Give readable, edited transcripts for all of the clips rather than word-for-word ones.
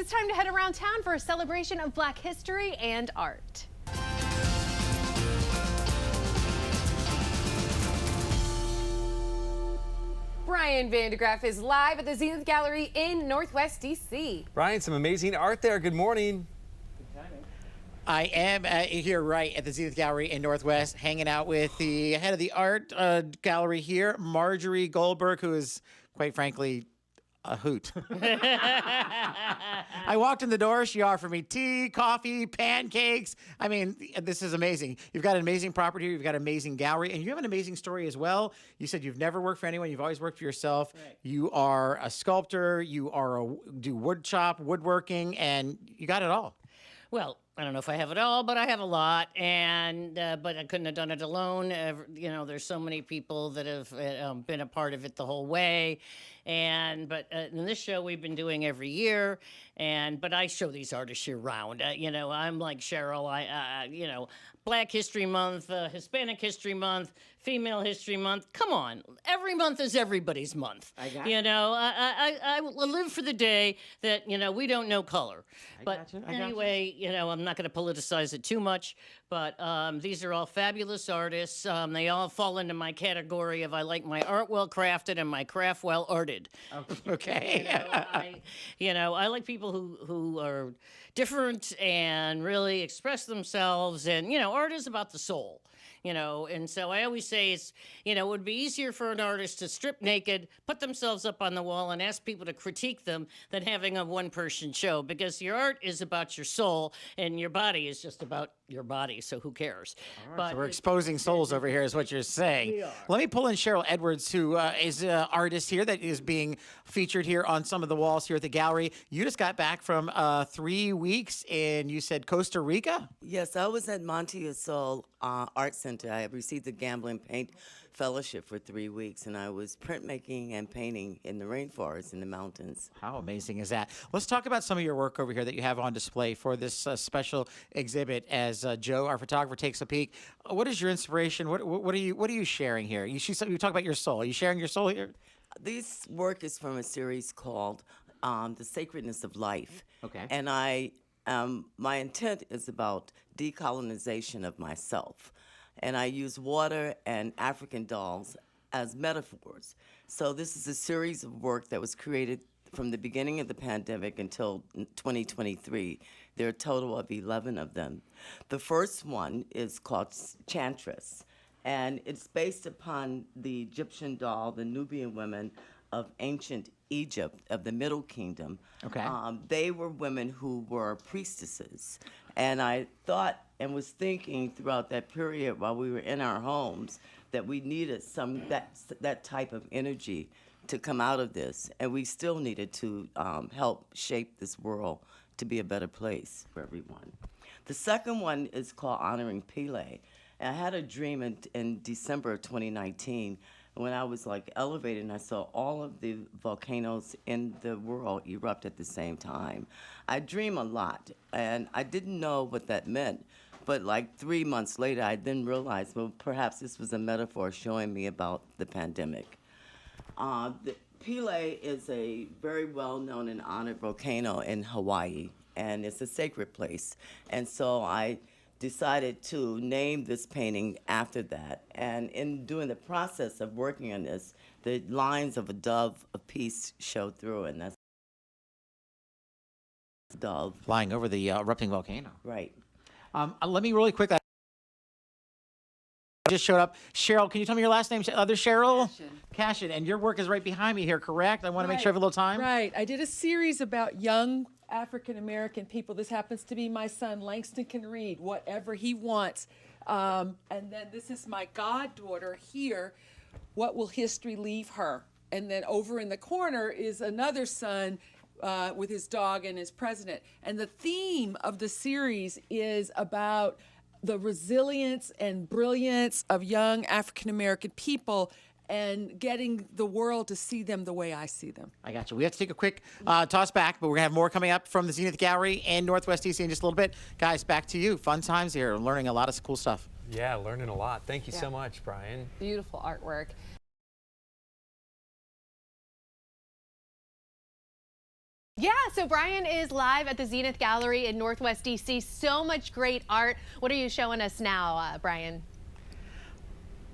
It's time to head around town for a celebration of Black history and art. Brian Vandegraff is live at the Zenith Gallery in Northwest DC. Brian, some amazing art there. Good morning. I am here right at the Zenith Gallery in Northwest, hanging out with the head of the art gallery here, Margery Goldberg, who is, quite frankly, a hoot. I walked in the door. She offered me tea, coffee, pancakes. I mean, this is amazing. You've got an amazing property. You've got an amazing gallery, and you have an amazing story as well. You said you've never worked for anyone. You've always worked for yourself. Right. You are a sculptor. You are do wood shop, woodworking, and you got it all. Well, I don't know if I have it all, but I have a lot, and but I couldn't have done it alone. You know, there's so many people that have been a part of it the whole way, but in this show we've been doing every year, but I show these artists year round. You know, I'm like Sheryl. You know, Black History Month, Hispanic History Month, Female History Month. Come on, every month is everybody's month. You know, I live for the day that we don't know color. But anyway, I'm not going to politicize it too much. But these are all fabulous artists. They all fall into my category of I like my art well crafted and my craft well arted. Okay. I like people who are different and really express themselves. And art is about the soul. And so I always say it would be easier for an artist to strip naked, put themselves up on the wall, and ask people to critique them than having a one-person show, because your art is about your soul, and your body is just about your body, so who cares? Right, but so we're exposing souls over here is what you're saying. We are. Let me pull in Cheryl Edwards, who is an artist here that is being featured here on some of the walls here at the gallery. You just got back from 3 weeks in, you said, Costa Rica? Yes, I was at Monte Sol Art Center. I received the Gambling Paint Fellowship for 3 weeks, and I was printmaking and painting in the rainforest in the mountains. How amazing is that? Let's talk about some of your work over here that you have on display for this special exhibit as Joe, our photographer, takes a peek. What is your inspiration? What are you sharing here? You talk about your soul. Are you sharing your soul here? This work is from a series called The Sacredness of Life. Okay. And my intent is about decolonization of myself. And I use water and African dolls as metaphors. So this is a series of work that was created from the beginning of the pandemic until 2023. There are a total of 11 of them. The first one is called Chantress, and it's based upon the Egyptian doll, the Nubian women of ancient Egypt, of the Middle Kingdom. Okay. They were women who were priestesses. And I thought and was thinking throughout that period while we were in our homes that we needed that type of energy to come out of this. And we still needed to help shape this world to be a better place for everyone. The second one is called Honoring Pele. And I had a dream in December of 2019 when I was elevated and I saw all of the volcanoes in the world erupt at the same time. I dream a lot, and I didn't know what that meant. But 3 months later, I then realized, well, perhaps this was a metaphor showing me about the pandemic. Pele is a very well-known and honored volcano in Hawaii, and it's a sacred place. And so I decided to name this painting after that. And in doing the process of working on this, the lines of a dove of peace showed through, and that's the dove. Flying over the erupting volcano. Right. Let me really quick. Just showed up. Sheryll, can you tell me your last name? Other Sheryll? Cashin. And your work is right behind me here, correct? I want to make sure I have a little time. Right. I did a series about young African-American people. This happens to be my son. Langston can read whatever he wants. And then this is my goddaughter here. What will history leave her? And then over in the corner is another son with his dog and his president. And the theme of the series is about the resilience and brilliance of young African-American people and getting the world to see them the way I see them. I got you. We have to take a quick toss back, but we're going to have more coming up from the Zenith Gallery in Northwest DC in just a little bit. Guys, back to you. Fun times here. Learning a lot of cool stuff. Yeah, learning a lot. Thank you so much, Brian. Beautiful artwork. Yeah, so Brian is live at the Zenith Gallery in Northwest DC. So much great art. What are you showing us now, Brian?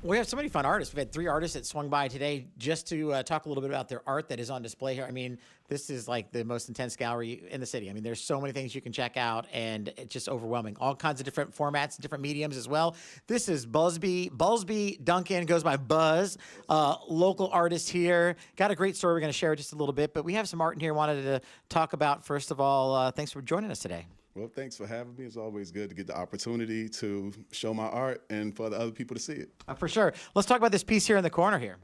We have so many fun artists. We've had 3 artists that swung by today just to talk a little bit about their art that is on display here. I mean, this is like the most intense gallery in the city. I mean, there's so many things you can check out, and it's just overwhelming. All kinds of different formats, different mediums as well. This is Buzz Duncan, goes by Buzz, local artist here. Got a great story we're going to share just a little bit, but we have some art in here wanted to talk about. First of all, thanks for joining us today. Well, thanks for having me. It's always good to get the opportunity to show my art and for the other people to see it. For sure. Let's talk about this piece here in the corner here.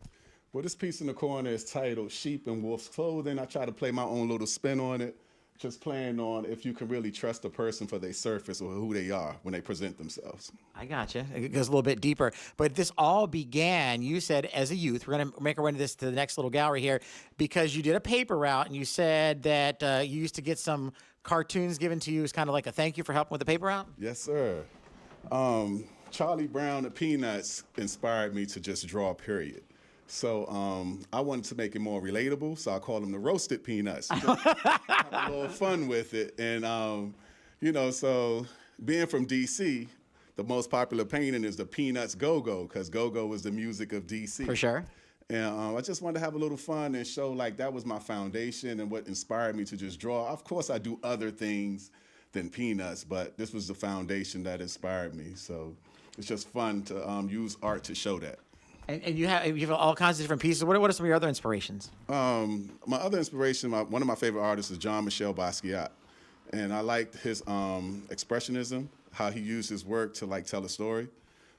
Well, this piece in the corner is titled Sheep in Wolf's Clothing. I try to play my own little spin on it, just playing on if you can really trust a person for their surface or who they are when they present themselves. I gotcha. It goes a little bit deeper. But this all began, you said, as a youth. We're going to make our way to the next little gallery here, because you did a paper route, and you said that you used to get some cartoons given to you as kind of like a thank you for helping with the paper route? Yes, sir. Charlie Brown and Peanuts inspired me to just draw, period. So I wanted to make it more relatable, so I called them the Roasted Peanuts. Have a little fun with it. And, you know, so being from D.C., the most popular painting is the Peanuts Go-Go, because Go-Go was the music of D.C. For sure. And I just wanted to have a little fun and show like that was my foundation and what inspired me to just draw. Of course, I do other things than Peanuts, but this was the foundation that inspired me. So it's just fun to use art to show that. And you have all kinds of different pieces. What are some of your other inspirations? My other inspiration, one of my favorite artists is Jean-Michel Basquiat. And I liked his expressionism, how he used his work to like tell a story,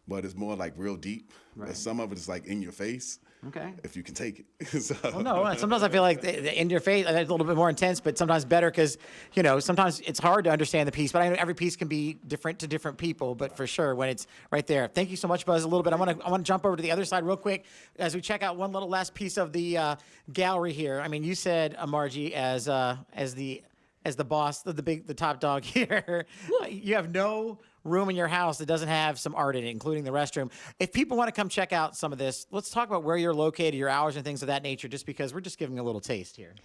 but it's more like real deep. Right. Some of it is like in your face. Okay. If you can take it. So. Well, no, sometimes I feel like the in your face, it's a little bit more intense, but sometimes better because, you know, sometimes it's hard to understand the piece, but I know every piece can be different to different people, but for sure when it's right there. Thank you so much, Buzz. A little bit. I want to jump over to the other side real quick as we check out one little last piece of the gallery here. I mean, you said, Margie, as the boss, the top dog here, you have no room in your house that doesn't have some art in it, including the restroom. If people want to come check out some of this, let's talk about where you're located, your hours and things of that nature, just because we're just giving a little taste here.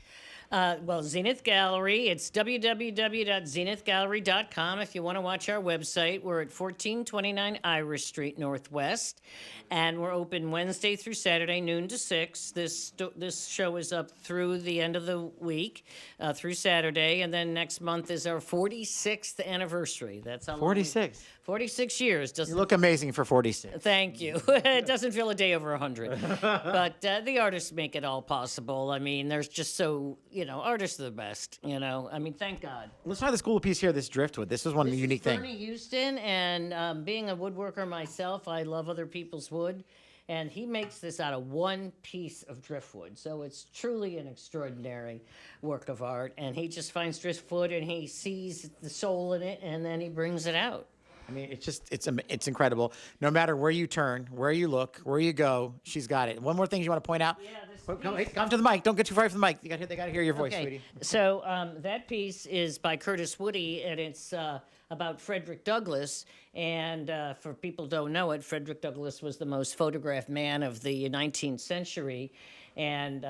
Well, Zenith Gallery, it's www.zenithgallery.com if you want to watch our website. We're at 1429 Irish Street Northwest, and we're open Wednesday through Saturday, noon to 6. This show is up through the end of the week, through Saturday, and then next month is our 46th anniversary. That's how 46. 46 years. You look amazing for 46. Thank you. It doesn't feel a day over 100. But the artists make it all possible. I mean, there's just so, you know, artists are the best, you know. I mean, thank God. Let's try this cool piece here, this driftwood. This is one unique thing. Bernie Houston, and being a woodworker myself, I love other people's wood. And he makes this out of one piece of driftwood. So it's truly an extraordinary work of art. And he just finds driftwood and he sees the soul in it, and then he brings it out. I mean, it's incredible. No matter where you turn, where you look, where you go, she's got it. One more thing you want to point out? Yeah, come to the mic. Don't get too far from the mic. They got to hear your voice, okay. sweetie. So that piece is by Curtis Woody, and it's about Frederick Douglass. And for people who don't know it, Frederick Douglass was the most photographed man of the 19th century. And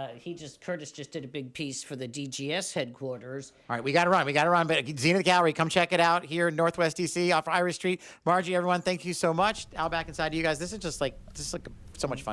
Curtis just did a big piece for the DGS headquarters. All right, we got to run. But Zenith Gallery, come check it out here in Northwest DC off Irish Street. Margie, everyone, thank you so much. Al, back inside to you guys. This is just like so much fun.